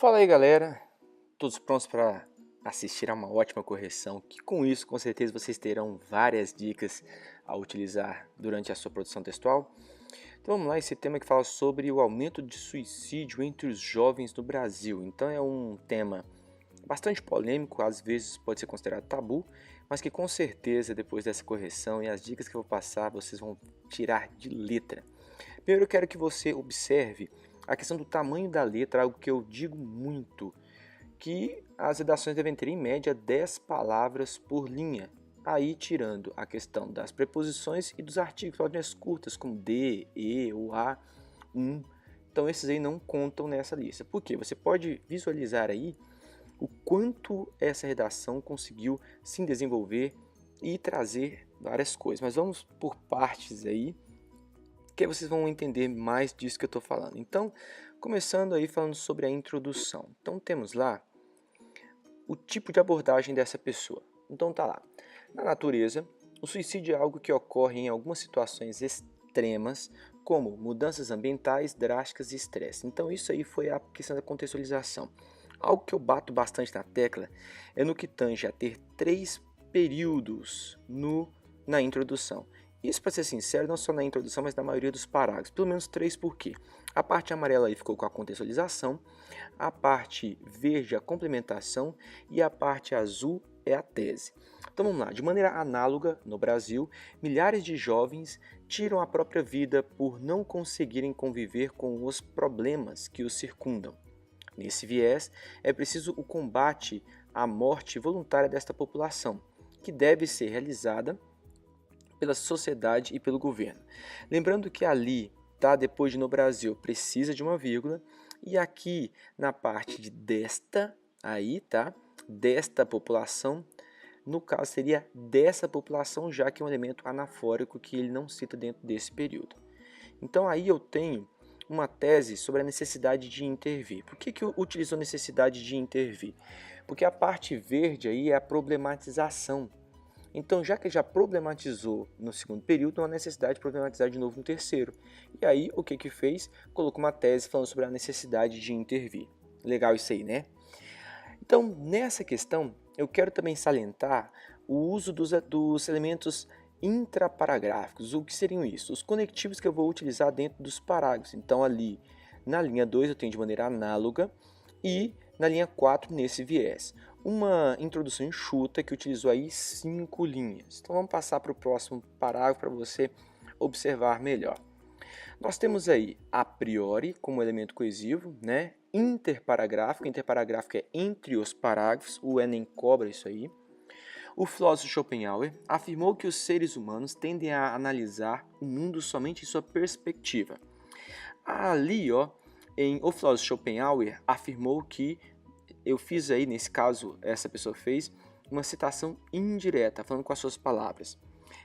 Fala aí, galera, todos prontos para assistir a uma ótima correção, que com isso com certeza vocês terão várias dicas a utilizar durante a sua produção textual. Então vamos lá, esse tema que fala sobre o aumento de suicídio entre os jovens no Brasil. Então é um tema bastante polêmico, às vezes pode ser considerado tabu, mas que com certeza depois dessa correção e as dicas que eu vou passar, vocês vão tirar de letra. Primeiro eu quero que você observe a questão do tamanho da letra, algo que eu digo muito, que as redações devem ter em média 10 palavras por linha, aí tirando a questão das preposições e dos artigos, ordens curtas, como de, e, ou a, então esses aí não contam nessa lista. Por quê? Você pode visualizar aí o quanto essa redação conseguiu se desenvolver e trazer várias coisas. Mas vamos por partes aí, que vocês vão entender mais disso que eu estou falando. Então, começando aí falando sobre a introdução. Então temos lá o tipo de abordagem dessa pessoa. Então tá lá. Na natureza, o suicídio é algo que ocorre em algumas situações extremas, como mudanças ambientais drásticas e estresse. Então isso aí foi a questão da contextualização. Algo que eu bato bastante na tecla é no que tange a ter 3 períodos na introdução. Isso, para ser sincero, não só na introdução, mas na maioria dos parágrafos. Pelo menos 3 por quê? A parte amarela aí ficou com a contextualização, a parte verde a complementação e a parte azul é a tese. Então vamos lá, de maneira análoga, no Brasil, milhares de jovens tiram a própria vida por não conseguirem conviver com os problemas que os circundam. Nesse viés, é preciso o combate à morte voluntária desta população, que deve ser realizada pela sociedade e pelo governo. Lembrando que ali, tá, depois de no Brasil, precisa de uma vírgula, e aqui na parte de desta, aí, tá, desta população, no caso seria dessa população, já que é um elemento anafórico que ele não cita dentro desse período. Então aí eu tenho uma tese sobre a necessidade de intervir. Por que utilizou necessidade de intervir? Porque a parte verde aí é a problematização. Então, já que já problematizou no segundo período, não há necessidade de problematizar de novo no terceiro. E aí, o que fez? Colocou uma tese falando sobre a necessidade de intervir. Legal isso aí, né? Então, nessa questão, eu quero também salientar o uso dos elementos intraparagráficos. O que seriam isso? Os conectivos que eu vou utilizar dentro dos parágrafos. Então, ali na linha 2 eu tenho de maneira análoga e na linha 4 nesse viés. Uma introdução enxuta que utilizou aí 5 linhas. Então vamos passar para o próximo parágrafo para você observar melhor. Nós temos aí a priori como elemento coesivo, né? Interparagráfico é entre os parágrafos, o Enem cobra isso aí. O filósofo Schopenhauer afirmou que os seres humanos tendem a analisar o mundo somente em sua perspectiva. Ali, ó, o filósofo Schopenhauer afirmou que eu fiz aí, nesse caso, essa pessoa fez uma citação indireta, falando com as suas palavras.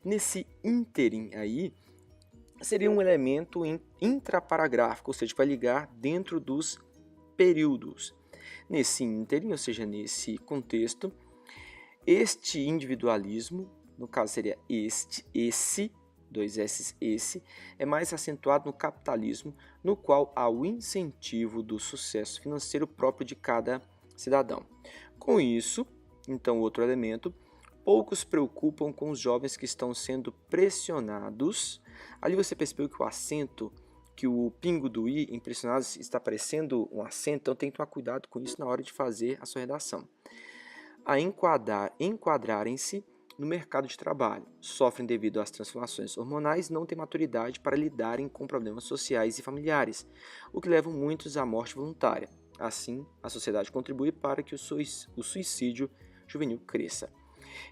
Nesse ínterim aí, seria um elemento intraparagráfico, ou seja, vai ligar dentro dos períodos. Nesse ínterim, ou seja, nesse contexto, este individualismo, no caso seria esse, esse, é mais acentuado no capitalismo, no qual há o incentivo do sucesso financeiro próprio de cada cidadão. Com isso, então, outro elemento, poucos se preocupam com os jovens que estão sendo pressionados. Ali você percebeu que o acento, que o pingo do i em pressionados está parecendo um acento, então tem que tomar cuidado com isso na hora de fazer a sua redação. A enquadrarem-se no mercado de trabalho, sofrem devido às transformações hormonais, não têm maturidade para lidarem com problemas sociais e familiares, o que leva muitos à morte voluntária. Assim, a sociedade contribui para que o suicídio juvenil cresça.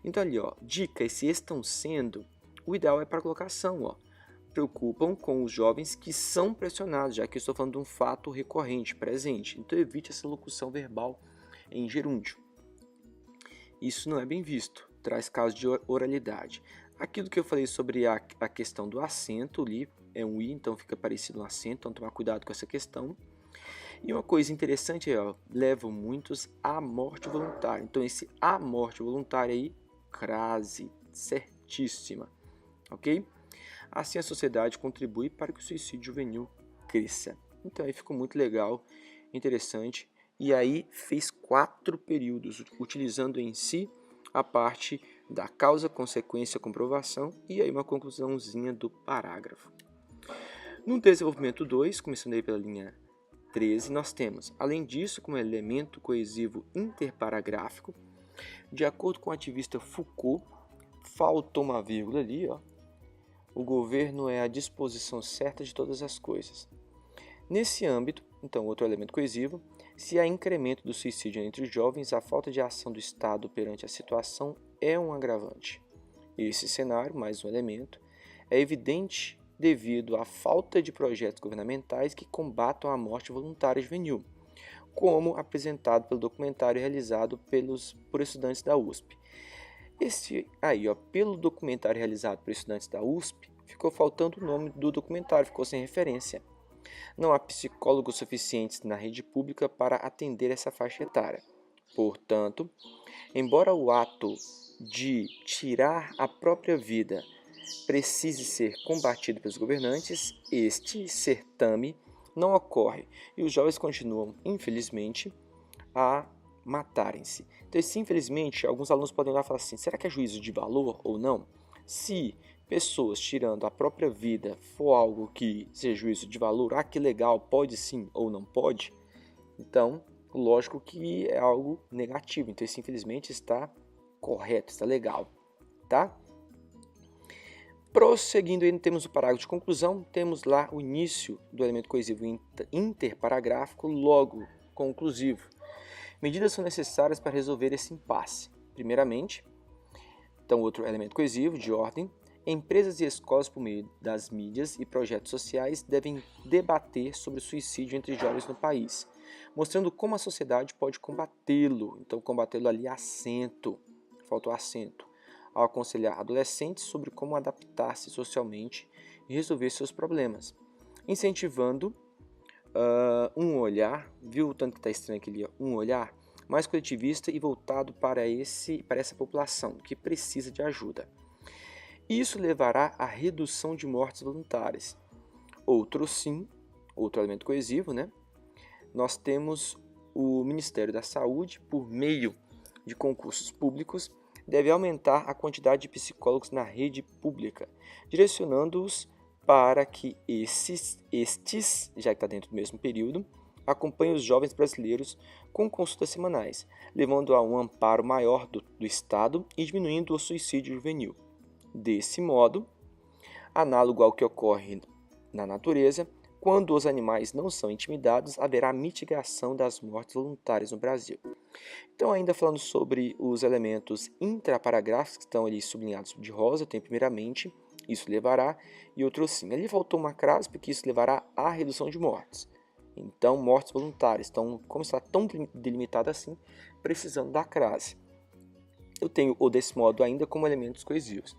Então ali, ó, dicas se estão sendo, o ideal é para a colocação, ó. Preocupam com os jovens que são pressionados, já que eu estou falando de um fato recorrente, presente. Então evite essa locução verbal em gerúndio. Isso não é bem visto, traz casos de oralidade. Aquilo que eu falei sobre a questão do acento ali, é um i, então fica parecido um acento, então tomar cuidado com essa questão. E uma coisa interessante é, ó, levam muitos à morte voluntária. Então esse à morte voluntária aí, crase, certíssima, ok? Assim a sociedade contribui para que o suicídio juvenil cresça. Então aí ficou muito legal, interessante e aí fez 4 períodos, utilizando em si a parte da causa, consequência, comprovação e aí uma conclusãozinha do parágrafo. No desenvolvimento 2, começando aí pela linha 13, nós temos, além disso, como elemento coesivo interparagráfico, de acordo com o ativista Foucault, faltou uma vírgula ali, ó, o governo é a disposição certa de todas as coisas. Nesse âmbito, então, outro elemento coesivo, se há incremento do suicídio entre os jovens, a falta de ação do Estado perante a situação é um agravante. Esse cenário, mais um elemento, é evidente devido à falta de projetos governamentais que combatam a morte voluntária juvenil, como apresentado pelo documentário realizado por estudantes da USP. Pelo documentário realizado por estudantes da USP, ficou faltando o nome do documentário, ficou sem referência. Não há psicólogos suficientes na rede pública para atender essa faixa etária. Portanto, embora o ato de tirar a própria vida precise ser combatido pelos governantes, este certame não ocorre e os jovens continuam, infelizmente, a matarem-se. Então, infelizmente, alguns alunos podem olhar e falar assim, será que é juízo de valor ou não? Se pessoas tirando a própria vida for algo que seja juízo de valor, que legal, pode sim ou não pode, então, lógico que é algo negativo. Então, isso infelizmente está correto, está legal, tá? Prosseguindo aí, temos o parágrafo de conclusão, temos lá o início do elemento coesivo interparagráfico, logo conclusivo. Medidas são necessárias para resolver esse impasse. Primeiramente, então outro elemento coesivo de ordem, empresas e escolas por meio das mídias e projetos sociais devem debater sobre o suicídio entre jovens no país, mostrando como a sociedade pode combatê-lo. Então, combatê-lo ali acento, faltou acento, ao aconselhar adolescentes sobre como adaptar-se socialmente e resolver seus problemas, incentivando um olhar, viu o tanto que está estranho aqui, um olhar mais coletivista e voltado para essa população que precisa de ajuda. Isso levará à redução de mortes voluntárias. Outro elemento coesivo, né? Nós temos o Ministério da Saúde, por meio de concursos públicos, deve aumentar a quantidade de psicólogos na rede pública, direcionando-os para que estes, já que está dentro do mesmo período, acompanhem os jovens brasileiros com consultas semanais, levando a um amparo maior do Estado e diminuindo o suicídio juvenil. Desse modo, análogo ao que ocorre na natureza, quando os animais não são intimidados, haverá mitigação das mortes voluntárias no Brasil. Então, ainda falando sobre os elementos intraparagráficos que estão ali sublinhados de rosa, tem primeiramente, isso levará, e outro sim. Ali faltou uma crase, porque isso levará à redução de mortes. Então, mortes voluntárias. Então, como está tão delimitado assim, precisando da crase. Eu tenho o desse modo ainda como elementos coesivos.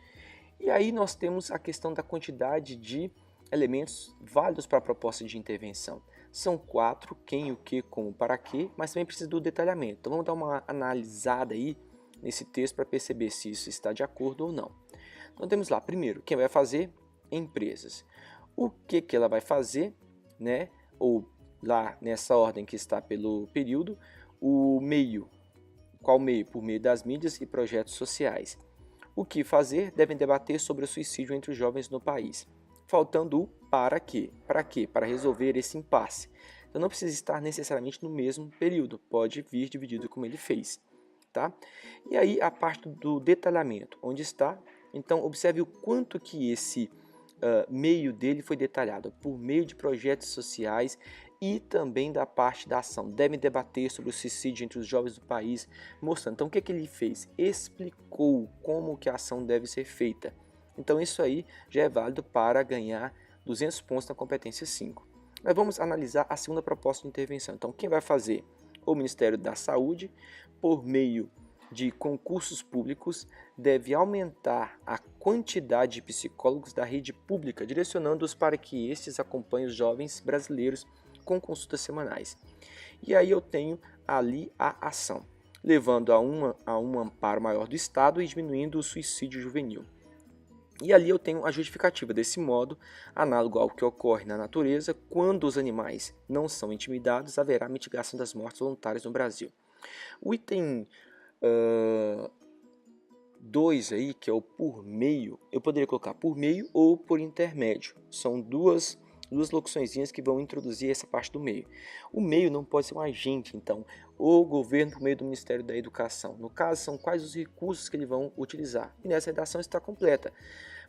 E aí nós temos a questão da quantidade de elementos válidos para a proposta de intervenção. São 4, quem, o que, como, para quê, mas também precisa do detalhamento. Então vamos dar uma analisada aí nesse texto para perceber se isso está de acordo ou não. Então temos lá, primeiro, quem vai fazer? Empresas. O que ela vai fazer, né? Ou lá nessa ordem que está pelo período, o meio. Qual meio? Por meio das mídias e projetos sociais. O que fazer? Devem debater sobre o suicídio entre os jovens no país. Faltando o para quê. Para quê? Para resolver esse impasse. Então não precisa estar necessariamente no mesmo período, pode vir dividido como ele fez. Tá? E aí a parte do detalhamento, onde está? Então observe o quanto que esse meio dele foi detalhado, por meio de projetos sociais e também da parte da ação. Devem debater sobre o suicídio entre os jovens do país, mostrando. Então o que ele fez? Explicou como que a ação deve ser feita. Então isso aí já é válido para ganhar 200 pontos na competência 5. Mas vamos analisar a segunda proposta de intervenção. Então quem vai fazer? O Ministério da Saúde, por meio de concursos públicos, deve aumentar a quantidade de psicólogos da rede pública, direcionando-os para que estes acompanhem os jovens brasileiros com consultas semanais. E aí eu tenho ali a ação, levando a um amparo maior do Estado e diminuindo o suicídio juvenil. E ali eu tenho a justificativa. Desse modo, análogo ao que ocorre na natureza, quando os animais não são intimidados, haverá mitigação das mortes voluntárias no Brasil. O item 2 aí, que é o por meio, eu poderia colocar por meio ou por intermédio. São duas locuçõezinhas que vão introduzir essa parte do meio. O meio não pode ser um agente, então, o governo por meio do Ministério da Educação. No caso, são quais os recursos que eles vão utilizar. E nessa redação está completa.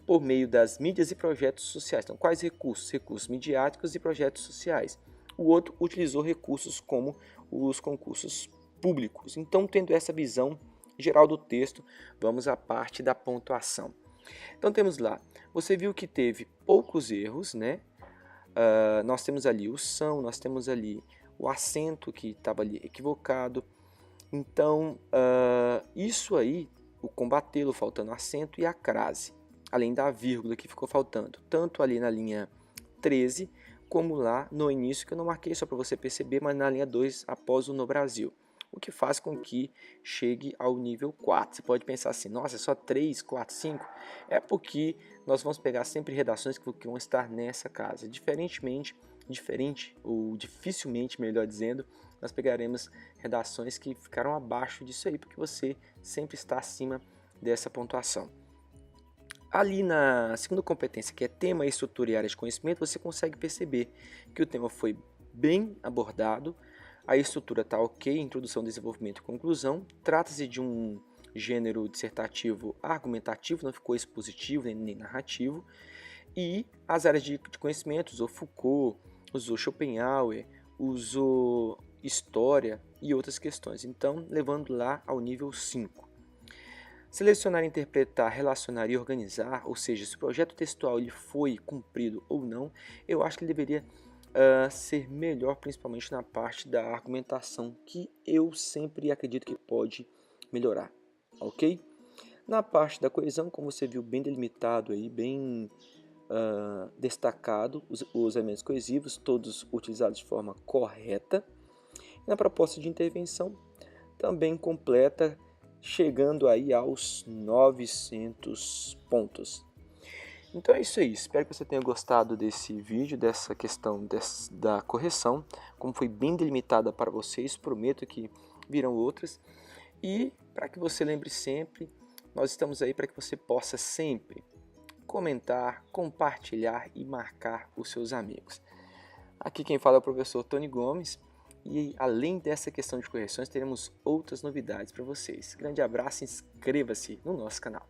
Por meio das mídias e projetos sociais. Então, quais recursos? Recursos midiáticos e projetos sociais. O outro utilizou recursos como os concursos públicos. Então, tendo essa visão geral do texto, vamos à parte da pontuação. Então, temos lá, você viu que teve poucos erros, né? Nós temos ali o são, nós temos ali o acento que estava ali equivocado. Então, isso aí, o combatê-lo faltando acento e a crase, além da vírgula que ficou faltando, tanto ali na linha 13, como lá no início, que eu não marquei só para você perceber, mas na linha 2, após o no Brasil. O que faz com que chegue ao nível 4. Você pode pensar assim, nossa, é só 3, 4, 5? É porque nós vamos pegar sempre redações que vão estar nessa casa. Diferente, ou dificilmente, melhor dizendo, nós pegaremos redações que ficaram abaixo disso aí, porque você sempre está acima dessa pontuação. Ali na segunda competência, que é tema, estrutura e área de conhecimento, você consegue perceber que o tema foi bem abordado, a estrutura está ok, introdução, desenvolvimento e conclusão. Trata-se de um gênero dissertativo argumentativo, não ficou expositivo nem narrativo. E as áreas de conhecimento, usou Foucault, usou Schopenhauer, usou história e outras questões. Então, levando lá ao nível 5. Selecionar, interpretar, relacionar e organizar, ou seja, se o projeto textual ele foi cumprido ou não, eu acho que ele deveria ser melhor, principalmente na parte da argumentação, que eu sempre acredito que pode melhorar, ok? Na parte da coesão, como você viu, bem delimitado aí, bem destacado, os elementos coesivos, todos utilizados de forma correta. E na proposta de intervenção, também completa, chegando aí aos 900 pontos. Então é isso aí, espero que você tenha gostado desse vídeo, dessa questão da correção, como foi bem delimitada para vocês, prometo que virão outras. E para que você lembre sempre, nós estamos aí para que você possa sempre comentar, compartilhar e marcar os seus amigos. Aqui quem fala é o professor Tony Gomes, e além dessa questão de correções, teremos outras novidades para vocês. Grande abraço e inscreva-se no nosso canal.